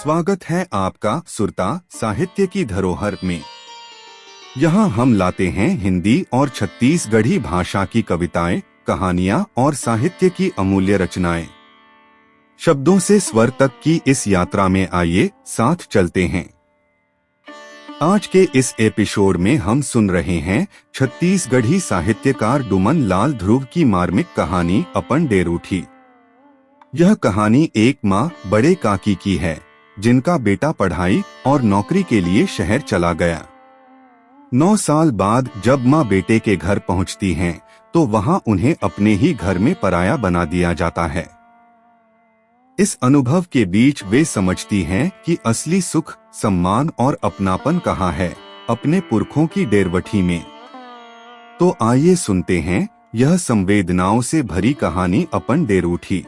स्वागत है आपका सुरता साहित्य की धरोहर में। यहाँ हम लाते हैं हिंदी और छत्तीसगढ़ी भाषा की कविताएं, कहानियां और साहित्य की अमूल्य रचनाएं। शब्दों से स्वर तक की इस यात्रा में आइए साथ चलते हैं। आज के इस एपिसोड में हम सुन रहे हैं छत्तीसगढ़ी साहित्यकार डुमन लाल ध्रुव की मार्मिक कहानी अपन डेरूठी। यह कहानी एक माँ बड़े काकी की है जिनका बेटा पढ़ाई और नौकरी के लिए शहर चला गया। 9 साल बाद जब माँ बेटे के घर पहुंचती हैं, तो वहां उन्हें अपने ही घर में पराया बना दिया जाता है। इस अनुभव के बीच वे समझती हैं कि असली सुख, सम्मान और अपनापन कहाँ है, अपने पुरखों की डेरवठी में। तो आइए सुनते हैं यह संवेदनाओं से भरी कहानी अपन डेरूठी।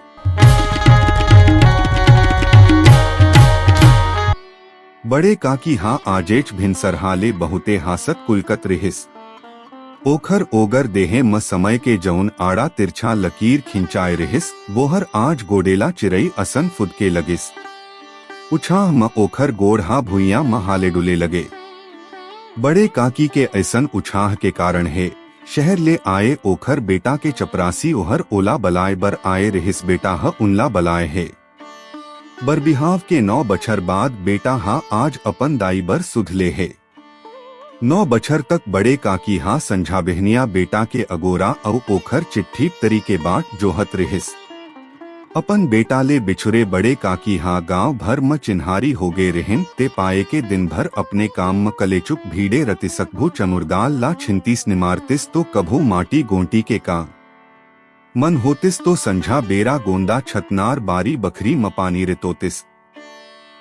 बड़े काकी हाँ आजेच भिनसरहाले बहुते हासत कुलकत रिहिस। ओखर ओगर देहे म समय के जौन आड़ा तिरछा लकीर खिंचाए रिहिस, वोहर आज गोडेला चिरई असन फुदके लगिस। उछाह म ओखर गोढ़ा भुइया म हाले डुले लगे। बड़े काकी के ऐसन उछाह के कारण है शहर ले आए ओखर बेटा के चपरासी ओहर ओला बलाए बर आए रिहिस। बेटा ह उनला बलाए है। बरबिहाव के 9 बछर बाद बेटा हा आज अपन दाई बर सुधले है। 9 बछर तक बड़े काकी हा संझा बहनिया बेटा के अगोरा और ओखर चिट्ठी तरीके बाट जोहत रिहिस। अपन बेटा ले बिछुरे बड़े काकी हा गांव भर म चिन्हारी होगे रहन ते पाए के दिन भर अपने काम म कलेचुप भीड़े रतिसकभू चमुरदाल ला छिंतीस निमारतिस तो कभू माटी गोंटी के काम मन होतिस तो संझा बेरा गोंदा छतनार बारी बखरी मपानी रितोतिस।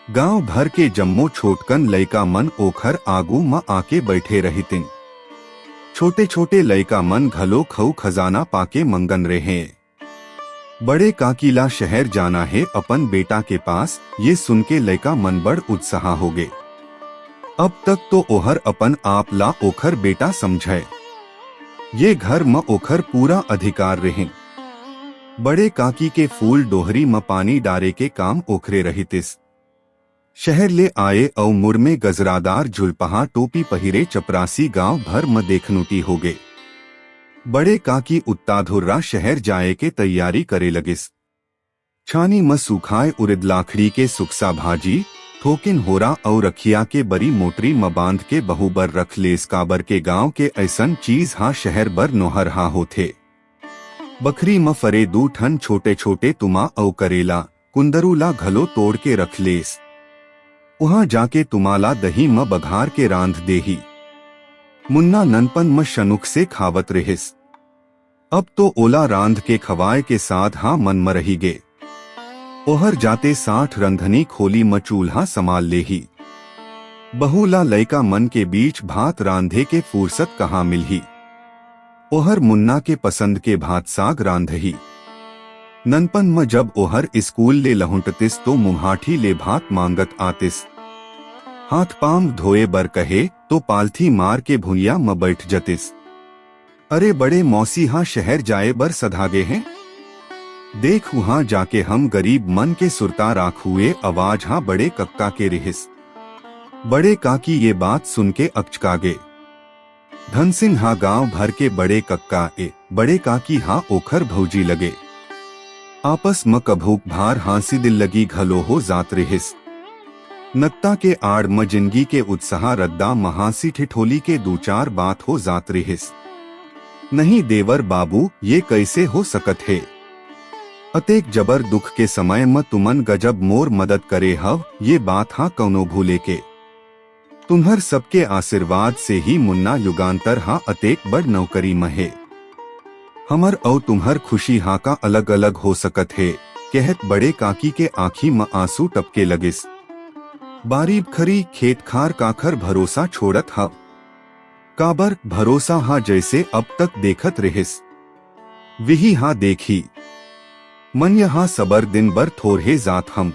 गांव भर के जम्मो छोटकन लइका मन ओखर आगू म आके बैठे रहितिन। छोटे छोटे लइका मन घलो खऊ खजाना पाके मंगन रहे। बड़े काकीला शहर जाना है अपन बेटा के पास, ये सुन के लइका मन बड़ उत्साह हो गए। अब तक तो ओहर अपन आप ला ओखर बेटा समझे। ये घर म ओखर पूरा अधिकार रहे। बड़े काकी के फूल डोहरी म पानी डारे के काम ओखरे रहितिस। शहर ले आए औ मुर में गजरादार झुलपहा टोपी पहिरे चपरासी गांव भर म देखनुटी हो गए। बड़े काकी उत्ताधुर्रा शहर जाए के तैयारी करे लगिस। छानी म सुखाए उरिद लाखड़ी के सुखसा भाजी, थोकिन होरा और रखिया के बरी मोटरी म बांध के बहु बर रख लेस। काबर के गांव के ऐसन चीज हा शहर बर नोहर हा होथे। बखरी म फरे 2 ठन छोटे छोटे तुमा औ करेला कुंदरू ला घलो तोड़ के रख लेस। वहां जाके तुमाला दही म बघार के रांध देही। मुन्ना ननपन म शनुक से खावत रहिस। अब तो ओला रांध के खवाए के साथ हा मन म रही गे। ओहर जाते 60 रंधनी खोली म चूल्हा संभाल लेही। बहुला लइका मन के बीच भात रांधे के फुर्सत कहाँ मिलही। ओहर मुन्ना के पसंद के भात साग रांधही। ननपन म जब ओहर स्कूल ले लहुंटतिस तो मुहाठी ले भात मांगत आतिस। हाथ पांव धोए बर कहे तो पालथी मार के भुइया म बैठ जतिस। अरे बड़े मौसी हाँ शहर जाए बर सधागे हैं। देख वहां जाके हम गरीब मन के सुरता राख हुए आवाज हाँ बड़े कक्का के रिहिस। बड़े काकी ये बात सुन के अचकागे। धन सिंह हा गांव भर के बड़े कक्का बड़े काकी हा ओखर भौजी लगे। आपस म कभूक भार हांसी दिल लगी घलो हो जात रिहिस। नक्ता के आड़ म जिंदगी के उत्साह रद्दा महासी ठिठोली के 2-4 बात हो जात रिहिस। नहीं देवर बाबू ये कैसे हो सकत है। अतेक जबर दुख के समय म तुमन गजब मोर मदद करे हव, ये बात हाँ कौनो भूले के। तुम्हर सबके आशीर्वाद से ही मुन्ना युगांतर हाँ अतेक बड़ नौकरी में है। हमर औ तुम्हर खुशी हाँ का अलग अलग हो सकत है, कहत बड़े काकी के आँखी में आंसू टपके लगिस। बारीब खरी खेत खार काखर भरोसा छोड़त हव। काबर भरोसा हाँ जैसे अब तक देखत रहिस। विही हाँ देखी मन यहाँ सबर दिन बर थोरहे जात हम।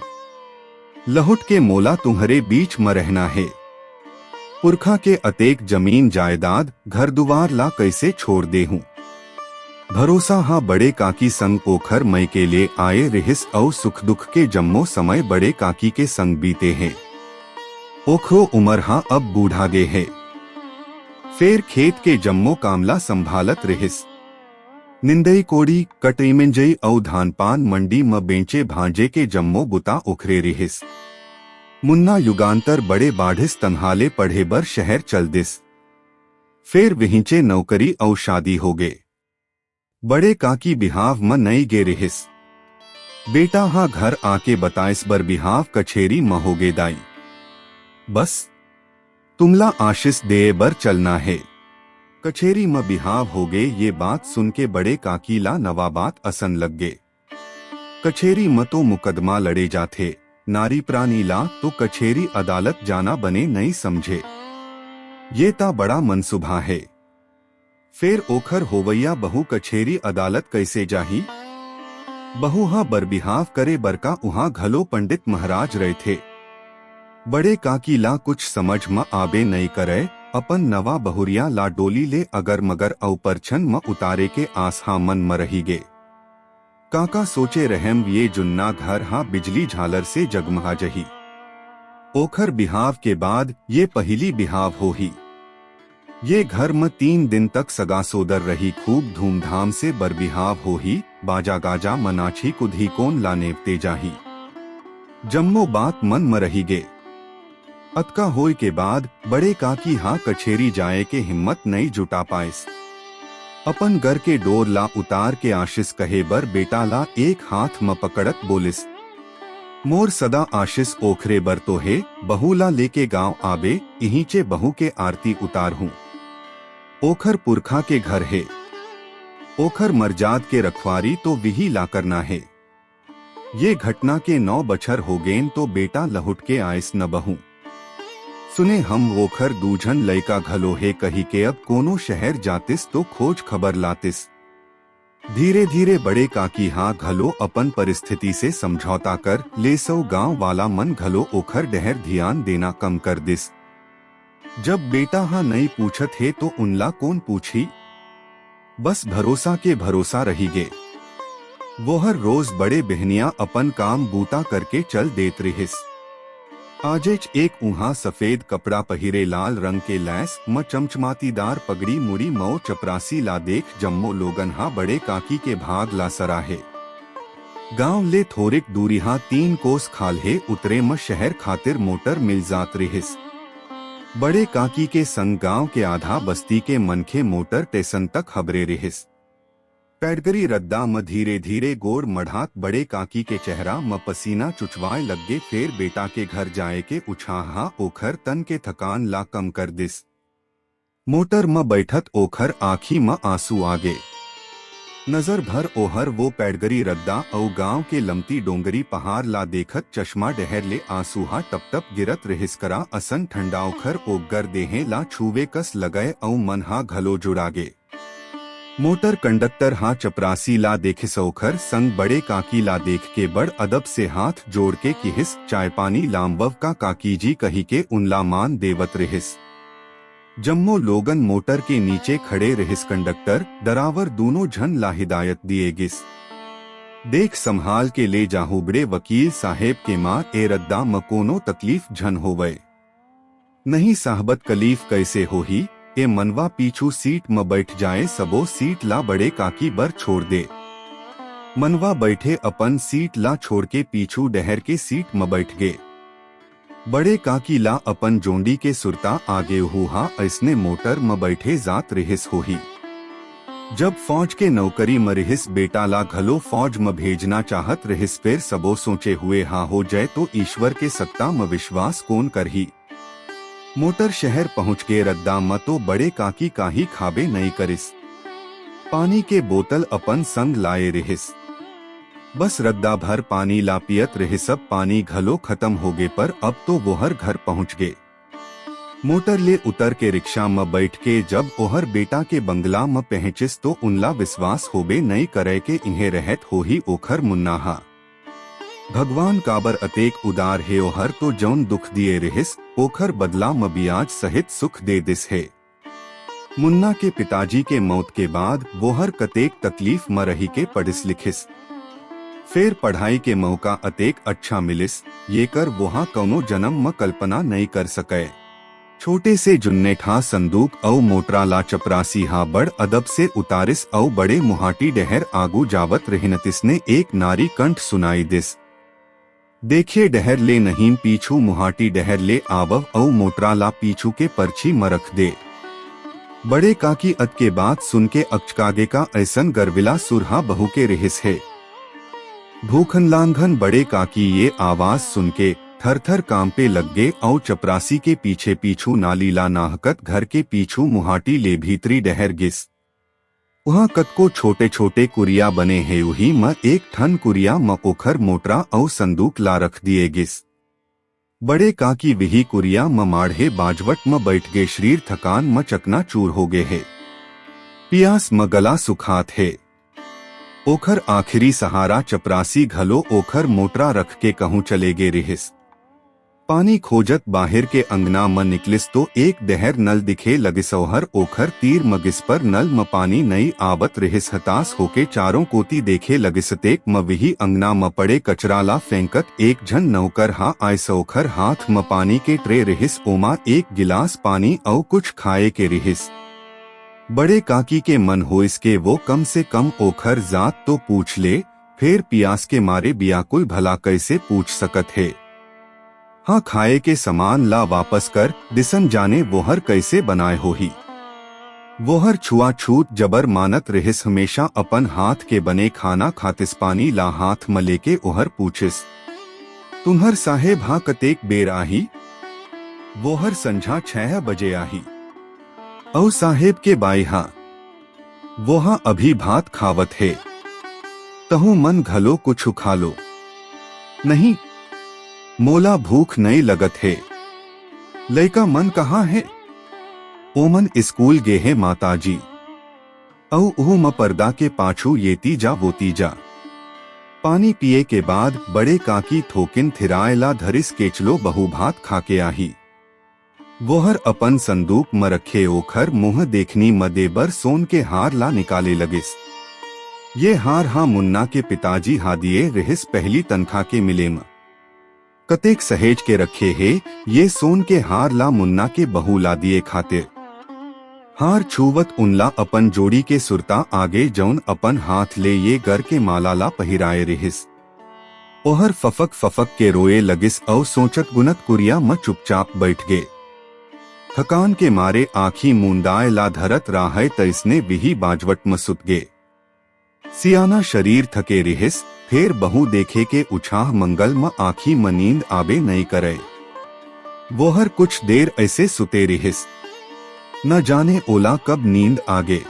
लहुट के मोला तुम्हारे बीच में रहना है। पुरखा के अतेक जमीन जायदाद घर दुआर ला कैसे छोड़ दे हूँ। भरोसा हा बड़े काकी संग ओखर मई के लिए आए रिहिस और सुख दुख के जम्मो समय बड़े काकी के संग बीते हैं। ओखरो उमर हा अब बूढ़ा गे है। फेर खेत के जम्मो कामला संभालत रिहिस। निंदई कोड़ी कटई मिंजई और धान पान मंडी म बेचे भांजे के जम्मो बुता उखरे रिहिस। मुन्ना युगांतर बड़े बाढ़िस तन्हाले पढ़े बर शहर चल दिस। फेर विहिंचे नौकरी और शादी हो गे। बड़े काकी बिहाव म नई गे रिहिस। बेटा हा घर आके बताइस बर बिहाव कछेरी म हो गे दाई। बस तुमला आशीष दे बर चलना है। कछेरी म बिहाव हो गे। ये बात सुन के बड़े काकी ला नवा बात असन लग गे। कछेरी म तो मुकदमा लड़े जाथे, नारी प्राणी ला तो कछेरी अदालत जाना बने नहीं समझे। ये ता बड़ा मनसुबा है। फेर ओखर होवैया बहू कछेरी अदालत कैसे जाही। बहू हा बरबिहाव करे बरका उहाँ घलो पंडित महाराज रहे थे। बड़े काकी ला कुछ समझ म आबे नहीं करे। अपन नवा बहुरिया ला डोली ले अगर मगर औ परछन म उतारे के आस हा मन म रही गे। काका सोचे रहम ये जुन्ना घर हा बिजली झालर से जगमहा जही। ओखर बिहाव के बाद ये पहली बिहाव हो ही। ये घर में 3 दिन तक सगा सोदर रही। खूब धूमधाम से बरबिहाव हो ही। बाजा गाजा मनाछी कुधी कोन ला नेवते जाही। जम्मो बात मन में रही गे। अतका होय के बाद बड़े काकी हा कछेरी जाए के हिम्मत नहीं जुटा पाइस। अपन घर के डोर ला उतार के आशीष कहे बर बेटा ला एक हाथ में पकड़त बोलिस। मोर सदा आशीष ओखरे बर तो है। बहू ला लेके गांव आबे, इहींचे बहू के आरती उतार हूँ। ओखर पुरखा के घर है। ओखर मरजाद के रखवारी तो विही ला करना है। ये घटना के 9 बछर हो गेन तो बेटा लहुट के आइस न बहू। सुने हम ओखर दूझन लइका घलो है कही के अब कोनो शहर जातिस तो खोज खबर लातिस। धीरे धीरे बड़े काकी हाँ घलो अपन परिस्थिति से समझौता कर लेसो। गांव वाला मन घलो ओखर डहर ध्यान देना कम कर दिस। जब बेटा हाँ नहीं पूछत है तो उनला कौन पूछी। बस भरोसा के भरोसा रही गे। वो हर रोज बड़े बहनिया अपन काम बूता करके चल देत रहिस। आजेच एक उहा सफेद कपड़ा पहिरे लाल रंग के लैस म चमचमातीदार पगड़ी मुड़ी मऊ चपरासी ला देख जम्मो लोगन हा बड़े काकी के भाग ला सराहे। गांव ले थोड़ेक दूरी हा 3 कोस खाल्हे उतरे म शहर खातिर मोटर मिल जात रहिस। बड़े काकी के संग गांव के आधा बस्ती के मनखे मोटर टेसन तक हबरे रहिस। पैडगरी रद्दा म धीरे धीरे गोड़ मढ़ात बड़े काकी के चेहरा म पसीना चुचवाए लगे। फेर बेटा के घर जाए के उछाहा ओखर तन के थकान ला कम कर दिस। मोटर म बैठत ओखर आँखी म आंसू आगे। नजर भर ओहर वो पैडगरी रद्दा और गांव के लमती डोंगरी पहाड़ ला देखत चश्मा डहर ले आंसूहा टप टप गिरत रहिस। करा असन ठंडा ओखर ओगर देहे ला छुवे कस लगए औ मन हा घलो जुड़ागे। मोटर कंडक्टर हा चपरासी ला देखिस ओखर संग बड़े काकी ला देख के बड़ अदब से हाथ जोड़ के किहिस चाय पानी लामबव का काकी जी कही के उनला मान देवत रहिस। जम्मो लोगन मोटर के नीचे खड़े रहिस। कंडक्टर दरावर दोनों झन ला हिदायत दिए गिस। देख संभाल के ले जाहू बड़े वकील साहेब के माँ ए रद्दा म कोनो तकलीफ झन होवे। नहीं साहबत कलीफ कैसे हो ही। ए मनवा पीछू सीट म बैठ जाए सबो सीट ला बड़े काकी बर छोड़ दे। मनवा बैठे अपन सीट ला छोड़ के पीछू डहर के सीट म बैठ गे। बड़े काकी ला अपन जोंडी के सुरता आगे हुआ ऐसने मोटर म बैठे जात रहिस होही। जब फौज के नौकरी म रहिस बेटा ला घलो फौज म भेजना चाहत रहिस। फिर सबो सोचे हुए हाँ हो जाए तो ईश्वर के सत्ता म विश्वास कौन करही। मोटर शहर पहुँच के रद्दा म तो बड़े काकी काही खाबे नहीं करिस। पानी के बोतल अपन संग लाए रहिस। बस रद्दा भर पानी ला पियत रहे। सब पानी घलो खत्म हो गे पर अब तो वो हर घर पहुँच गे। मोटर ले उतर के रिक्शा में बैठ के जब ओहर बेटा के बंगला में पहुंचिस तो उनला विश्वास होबे नहीं करे के इन्हें रहत हो ही ओखर मुन्नाहा। भगवान काबर अतेक उदार है ओहर तो जौन दुख दिए रहिस ओखर बदला में बियाज सहित सुख दे दिस है। मुन्ना के पिताजी के मौत के बाद वो हर कतेक तकलीफ म रही के पढ़िस लिखिस। फिर पढ़ाई के मौका अतेक अच्छा मिलिस, ये कर वहाँ कौनो जन्म म कल्पना नहीं कर सके। छोटे से जुन्ने ठा संदूक औ मोटरा ला चपरासी हा बड़ अदब से उतारिस औ बड़े मुहाटी डहर आगू जावत रहनतिस ने एक नारी कंठ सुनाई दिस। देखिए डहर ले नहीं पीछू मुहाटी डहर ले आवव औ मोटरा ला पीछू के परछी मरख दे। बड़े काकी अत के बात सुन के अचकागे का ऐसन गर्विला सुरहा बहू के रिहिस है। भूखन लांघन बड़े काकी ये आवाज सुन के थर थर कांपे लग गए और चपरासी के पीछे पीछू नालीला नाहकत घर के पीछू मुहाटी ले भीतरी डहर गिस। वहाँ कतको छोटे छोटे कुरिया बने है उही म एक ठन कुरिया म ओखर मोटरा और संदूक ला रख दिए गिस। बड़े काकी विही कुरिया म माढ़े बाजवट म बैठ गे, शरीर थकान म चकना चूर हो गए है, पियास म गला सुखात है। ओखर आखिरी सहारा चपरासी घलो ओखर मोटरा रख के कहूँ चले गे रिहिस। पानी खोजत बाहर के अंगना म निकलिस तो एक दहर नल दिखे लगिस ओहर ओखर तीर मगिस पर नल म पानी नई आवत रिहिस। हताश होके चारों कोती देखे लगिस तेक म विही अंगना म पड़े कचरा ला फेंकत एक झन नौकर हा आइस। ओखर हाथ म पानी के ट्रे रिहिस, ओमा एक गिलास पानी औ कुछ खाए के रिहिस। बड़े काकी के मन हो इसके वो कम से कम ओखर जात तो पूछ ले, फिर पियास के मारे बियाकुल भला कैसे पूछ सकत है। हाँ खाए के सामान ला वापस कर, दिसन जाने वोहर कैसे बनाए हो ही। वोहर छुआछूत जबर मानत रहिस, हमेशा अपन हाथ के बने खाना खातिस। पानी ला हाथ म लेके ओहर पूछिस, तुम्हर साहेब हाँ कतेक बेर आही। वोहर संझा 6 बजे आही। औ साहेब के बाई हाँ वोहा अभी भात खावत है, तहु मन घलो कुछ खा लो। नहीं मोला भूख नहीं लगत है। लइका मन कहाँ है? ओमन स्कूल गे है माताजी। औ उहु म पर्दा के पाछू येती जा वोती जा। पानी पिए के बाद बड़े काकी थोकिन थिरायला धरिस केचलो बहु भात खाके आही। वोहर अपन संदूक म रखे ओखर मुँह देखनी म देबर सोन के हार ला निकाले लगिस। ये हार हा मुन्ना के पिताजी हा दिए रिहिस पहली तनखा के मिले म। कतेक सहेज के रखे है ये सोन के हार ला मुन्ना के बहू ला दिए खातिर। हार छुवत उनला अपन जोड़ी के सुरता आगे जौन अपन हाथ ले ये गर के माला ला पहिराए रिहिस। ओहर फफक फफक के रोए लगिस औ सोचत गुनत कुरिया म चुपचाप बैठ गे। थकान के मारे आँखी मूंदाए ला धरत राहे तैसने विही बाजवट म सुत गे। सियाना शरीर थके रिहिस, फिर बहु देखे के उछाह मंगल म आँखी म नींद आबे नहीं करे। वोहर कुछ देर ऐसे सुते रिहिस, न जाने ओला कब नींद आगे।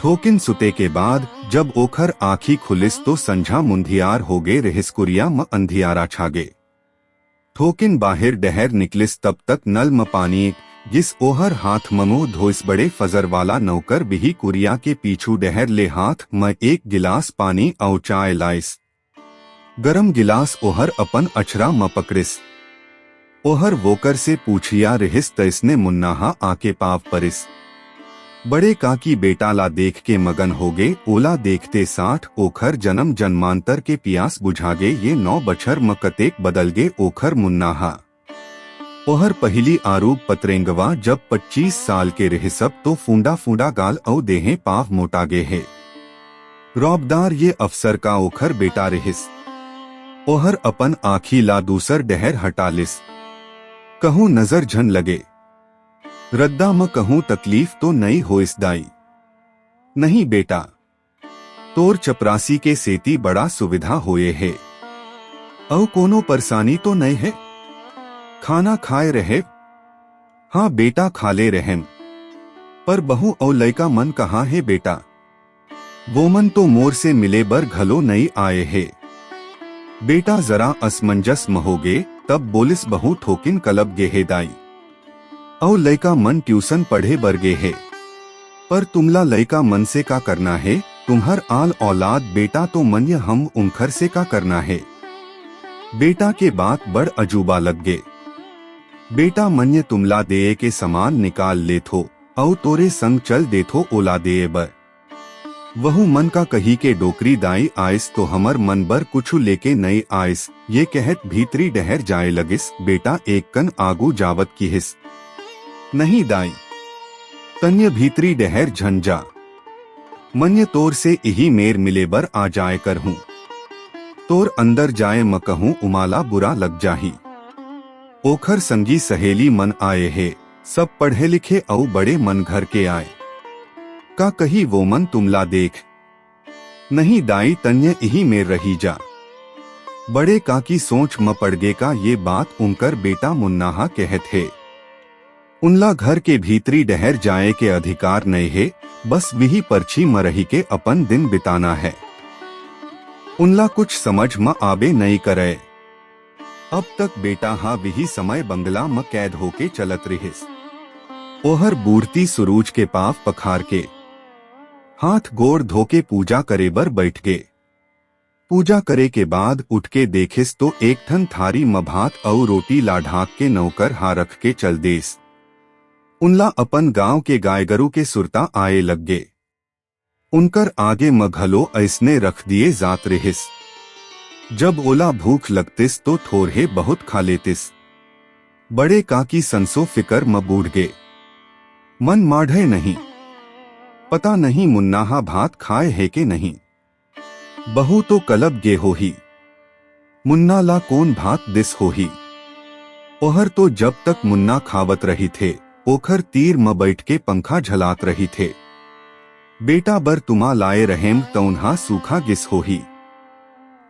थोकिन सुते के बाद जब ओखर आँखी खुलिस तो संझा मुंधियार हो गे रिहिस, कुरिया म अंधियारा छागे। थोकिन बाहर डहर निकलिस तब तक नल म पानी जिस ओहर हाथ ममो धोइस। बड़े फजर वाला नौकर बिही कुरिया के पीछू डहर ले हाथ म एक गिलास पानी औ चाय लाइस। गरम गिलास ओहर अपन अछरा म पकड़िस। ओहर वोकर से पूछिया रिहिस तैसने मुन्ना हा आके पाव परिस। बड़े काकी बेटा ला देख के मगन हो गे। ओला देखते 60 ओखर जन्म जन्मांतर के पियास बुझागे। ये 9 बछर म कतेक बदल गे ओखर मुन्ना हा। ओहर पहली आरूप पतरेंगवा जब 25 साल के रहे सब तो फूंडा फूंडा गाल औ देहे पाव मोटा गे है। रौबदार ये अफसर का ओखर बेटा रहिस। ओहर अपन आँखी ला दूसर डहर हटा लिस। कहूँ नजर झन लगे। रद्दा म कहूँ तकलीफ तो नहीं होइस दाई। नहीं बेटा, तोर चपरासी के सेती बड़ा सुविधा होए है। औ कोनो परेशानी तो नहीं है? खाना खाए रहे? हाँ बेटा खा ले रहेम। पर बहू और लड़का मन कहाँ है बेटा? वो मन तो मोर से मिले बर घलो नहीं आए है। बेटा जरा असमंजस म हो गे तब बोलिस बहू ठोकिन कलब गे है दाई। और लड़का मन ट्यूशन पढ़े बर गे है। पर तुमला लड़का मन से का करना है? तुम्हर आल औलाद बेटा तो मन हम उमखर से का करना है? बेटा के बात बड़ अजूबा लग गे। बेटा मन्य तुमला दे के समान निकाल ले थो औ तोरे संग चल देथो ओला दे बर। वहु मन का कही के डोकरी दाई आइस तो हमर मन बर कुछ लेके नई आइस, ये कहत भीतरी डहर जाए लगिस। बेटा एक कन आगू जावत की हिस। नहीं दाई तन्य भीतरी डहर झंझा, मन्य तोर से यही मेर मिले बर आ जाए कर हूँ। तोर अंदर जाए म कहूँ उमाला बुरा लग जाही। ओखर संगी सहेली मन आए है, सब पढ़े लिखे औ बड़े मन घर के आए। का कही वो मन तुमला देख। नहीं दाई तन्य यही मेर रही जा। बड़े का की सोच म पड़गे का ये बात उनकर बेटा मुन्नाहा कहत है। उनला घर के भीतरी डहर जाए के अधिकार नहीं है, बस वही परछी म रही के अपन दिन बिताना है। उनला कुछ समझ म आबे नहीं करे। अब तक बेटा हा वही समय बंगला म कैद होके चलत रहिस। ओहर बूढ़ती सुरूज के पाव पखार के हाथ गोड़ धोके पूजा करे बर बैठ गे। पूजा करे के बाद उठ के देखिस तो एक ठन थारी म भात और रोटी ला ढाक के नौकर हा रख के चल देस। उनला अपन गांव के गाय गरु के सुरता आए लग गे। उनकर आगे मघलो ऐसने रख दिए जात रहिस। जब ओला भूख लगतिस तो थोरहे बहुत खा लेतिस। बड़े काकी संसो फिकर म बूढ़ गे। मन माढ़े नहीं, पता नहीं मुन्नाहा भात खाए है के नहीं। बहू तो कलब गे होही, मुन्ना ला कौन भात दिस होही। ओहर तो जब तक मुन्ना खावत रही थे, ओखर तीर म बैठ के पंखा झलात रही थे। बेटा बर तुमा लाए रहेम तौन्हा सूखा गिस होही।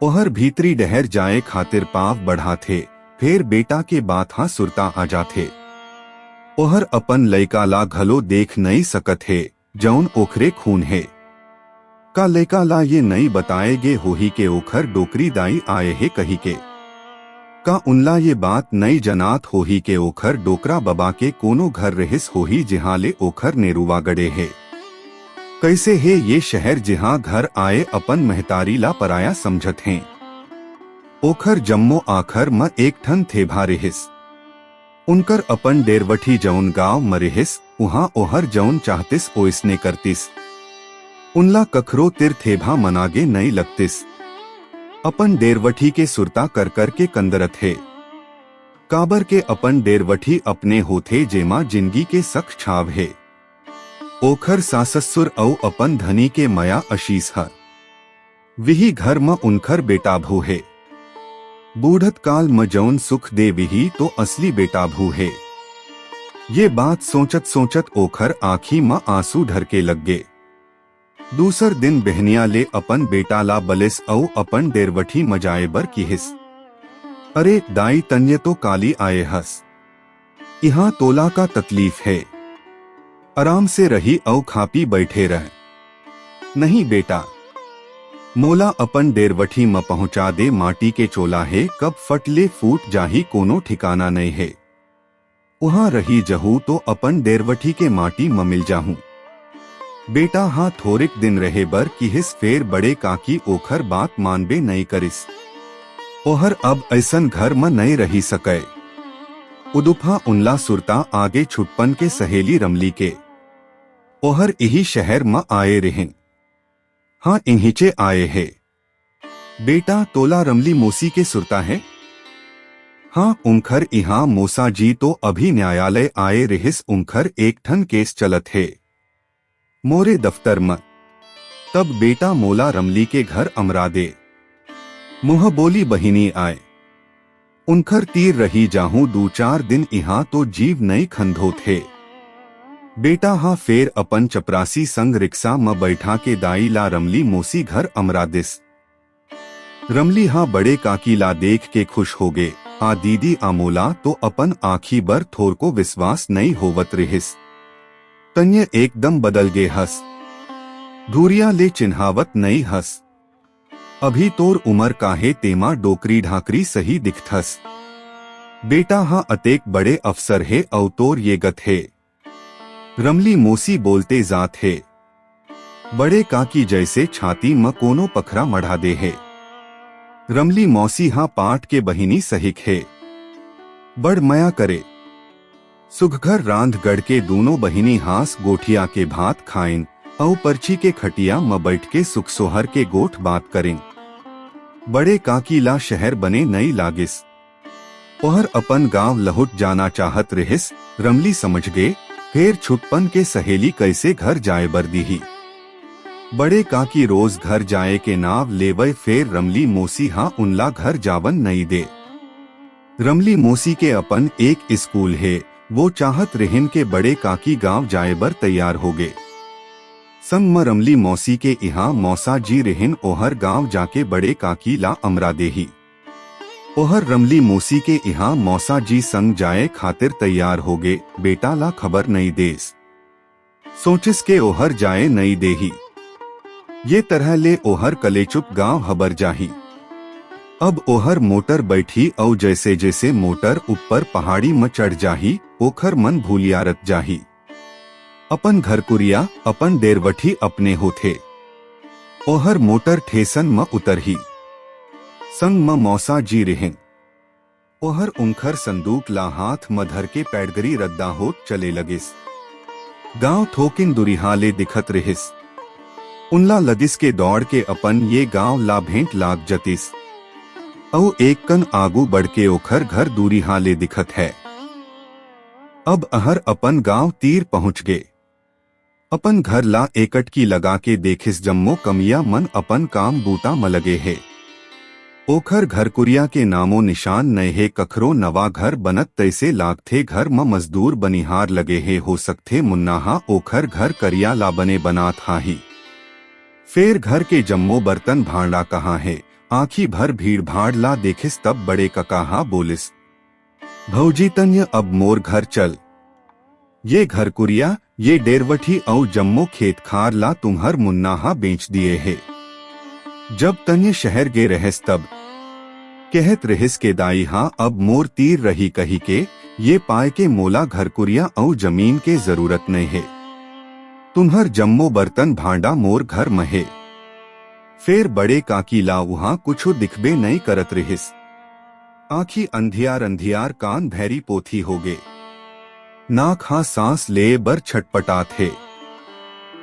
ओहर भीतरी डहर जाए खातिर पाव बढ़ा थे, फिर बेटा के बात हा सुरता आ जाथे। ओहर अपन लइका ला घलो देख नहीं सकत है, जौन ओखरे खून है। का लइका ला ये नहीं बताए गे होही के ओखर डोकरी दाई आए है कही के। का उनला ये बात नहीं जनात होही के ओखर डोकरा बबा के कोनो घर रहिस होही जिहाँ ले ओखर नेरुवा गड़े है। कैसे है ये शहर जिहाँ घर आए अपन महतारी ला पराया समझत हैं। ओखर जम्मो आखर म एक ठन थेभा रहिस। उनकर अपन डेरवठी जौन गांव म रहिस, उहाँ ओहर जौन चाहतिस ओइसने करतिस। उनला कखरो तिर थेभा मनागे नहीं लगतिस। अपन डेरवठी के सुरता कर कर के कंदरत है। काबर के अपन डेरवठी अपने होथे जेमा जिंदगी के सख छाव है। ओखर साससुर औ अपन धनी के मया अशीस है। विही घर म उनखर बेटा भू है। बूढ़त काल म जौन सुख दे विही तो असली बेटा भू है। ये बात सोचत सोचत ओखर आँखी म आंसू ढर के लग गे। दूसर दिन बहनिया ले अपन बेटा ला बलिस औ अपन डेरवठी मजाए बर किहिस। अरे दाई तन्य तो काली आए हस। यहाँ तोला का तकलीफ है, आराम से रही औ खापी बैठे रह। नहीं बेटा, मोला अपन डेरवठी म पहुँचा दे, माटी के चोला है, कब फटले फूट जाही कोनो ठिकाना नहीं है। वहाँ रही जहू तो अपन डेरवठी के माटी म मिल जाहूँ। बेटा हाँ थोरिक दिन रहे बर किहिस, फेर बड़े काकी ओखर बात मानबे नहीं करिस। ओहर अब ऐसन घर म नहीं रही सके। उदुफा उनला सुरता आगे छुटपन के सहेली रमली के। ओहर यही शहर म आए रहें। हाँ इन्हीचे आए है। बेटा तोला रमली मोसी के सुरता है। हाँ उमखर यहाँ मोसा जी तो अभी न्यायालय आए रहिस। उमखर एक ठन केस चलत है मोरे दफ्तर में। तब बेटा मोला रमली के घर अमरा दे। मुँह बोली बहिनी आए। उनखर तीर रही जाहूं 2-4 दिन, यहाँ तो जीव नहीं खंधो थे। बेटा हाँ फेर अपन चपरासी संग रिक्शा में बैठा के दाई ला रमली मोसी घर अमरा दिस। रमली हाँ बड़े काकी ला देख के खुश हो गे। आ दीदी आमोला तो अपन आँखी बर थोर को विश्वास नहीं होवत रहिस। तन्य एकदम बदल गे हस। धूरिया ले चिन्हावत नहीं हस। अभी तोर उमर काहे तेमा डोकरी ढाकरी सही दिखथस। बेटा हाँ अतेक बड़े अफसर है औ तोर ये गत है। रमली मोसी बोलते जात है। बड़े काकी जैसे छाती म कोनो पखरा मढ़ा दे है। रमली मौसी हाँ पाठ के बहिनी सहिक है। बड़ मया करे। सुघघर रांध गढ़ के दोनों बहिनी हास गोठिया के भात खाइन औ पर्ची के खटिया म बैठ के सुख सोहर के गोठ बात करें। बड़े काकी ला शहर बने नई लागिस, ओहर अपन गांव लहुट जाना चाहत रहिस। रमली समझ गे फिर छुटपन के सहेली कैसे घर जाए बर दीही। बड़े काकी रोज घर जाए के नाव लेवय, फिर रमली मोसी हाँ उनला घर जावन नहीं दे। रमली मोसी के अपन एक स्कूल है, वो चाहत रहिन के बड़े काकी गांव जाए बर तैयार हो गए। संग म रमली मौसी के यहाँ मौसा जी रहिन, ओहर गांव जाके बड़े काकी ला अमरा देही। ओहर रमली मोसी के यहाँ मौसा जी संग जाए खातिर तैयार हो गए। बेटा ला खबर नहीं देस, सोचिस के ओहर जाए नहीं देही। ये तरह ले ओहर कलेचुप गांव हबर जाही। अब ओहर मोटर बैठी औ जैसे जैसे मोटर ऊपर पहाड़ी में चढ़ जाही, ओखर मन भूलियारत जाही। अपन घर कुरिया अपन डेरवठी अपने होथे। ओहर मोटर ठेसन म उतरही, संग म मौसा जी रहें। ओहर उनखर संदूक ला हाथ म धर के पैडगरी रद्दा होत चले लगिस। गांव थोकिन दुरिहा ले दिखत रहिस। उनला लगिस के दौड़ के अपन ये गांव ला भेंट लाग जतिस। औ एक कन आगू बढ़ के ओखर घर दूरिहा ले दिखत है। अब अहर अपन गांव तीर पहुंच गए। अपन घर ला एकटकी लगा के देखिस जम्मो कमिया मन अपन काम बूता म लगे है। ओखर घर कुरिया के नामो निशान नए है। कखरो नवा घर बनत तैसे लागथे घर म मजदूर बनिहार लगे है। हो सकथे मुन्नाहा ओखर घर करिया ला बने बनात हाही। फिर घर के जम्मो बर्तन भांडा कहाँ है। आँखी भर भीड़ भाड़ ला देखिस तब बड़े ककाहा बोलिस, भौजी तन्य अब मोर घर चल। ये घर कुरिया ये डेरवठी औ जम्मो खेत खार ला तुम्हर मुन्नाहा बेच दिए है। जब तन्य शहर गे रहस तब कहत रहिस के दाई हाँ अब मोर तीर रही कही के ये पाए के मोला घर कुरिया औ जमीन के जरूरत नहीं है। तुम्हर जम्मो बर्तन भांडा मोर घर महे। फिर बड़े काकी ला वहाँ कुछो दिखबे नहीं करत रहिस। आँखी अंधियार अंधियार कान भैरी पोथी हो गे। नाक हाँ सांस ले बर छटपटात है।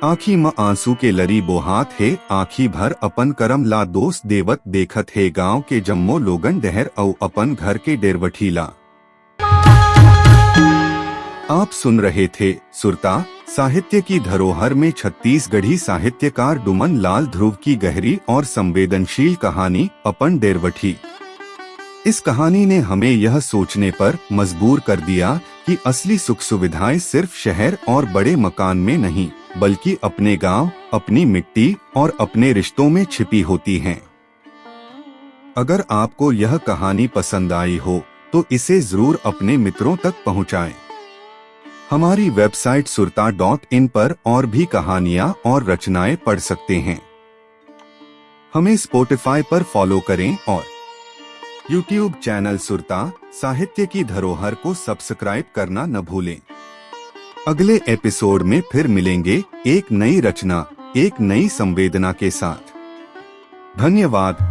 आँखी म आंसू के लरी बोहात है। आँखी भर अपन करम ला दोस्त देवत देखत है। गांव के जम्मो लोगन डहर औ अपन घर के डेरवठी ला। आप सुन रहे थे सुरता साहित्य की धरोहर में छत्तीसगढ़ी साहित्यकार डुमन लाल ध्रुव की गहरी और संवेदनशील कहानी अपन डेरवठी। इस कहानी ने हमें यह सोचने पर मजबूर कर दिया कि असली सुख सुविधाएं सिर्फ शहर और बड़े मकान में नहीं बल्कि अपने गांव, अपनी मिट्टी और अपने रिश्तों में छिपी होती हैं। अगर आपको यह कहानी पसंद आई हो तो इसे जरूर अपने मित्रों तक पहुंचाएं। हमारी वेबसाइट surta.in पर और भी कहानियां और रचनाएं पढ़ सकते हैं। हमें स्पॉटिफाई पर फॉलो करें और YouTube चैनल सुरता साहित्य की धरोहर को सब्सक्राइब करना न भूलें। अगले एपिसोड में फिर मिलेंगे एक नई रचना, एक नई संवेदना के साथ। धन्यवाद।